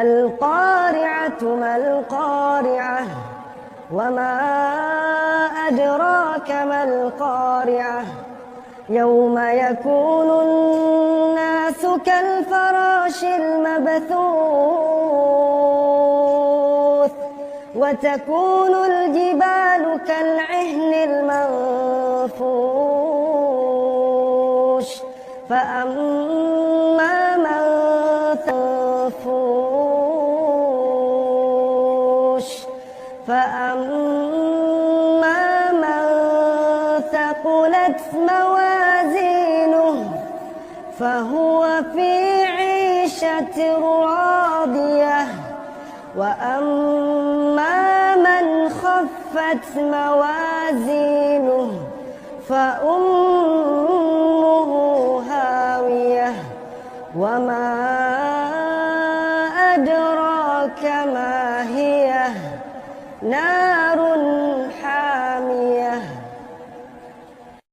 القارعة ما القارعة وما أدراك ما القارعة يوم يكون الناس كالفراش المبثوث وتكون الجبال كالعهن المنفوش فأما من ثقلت موازينه فهو في عيشة راضية وأما من خفت موازينه فأمه هاوية وما أدراك ما هي نار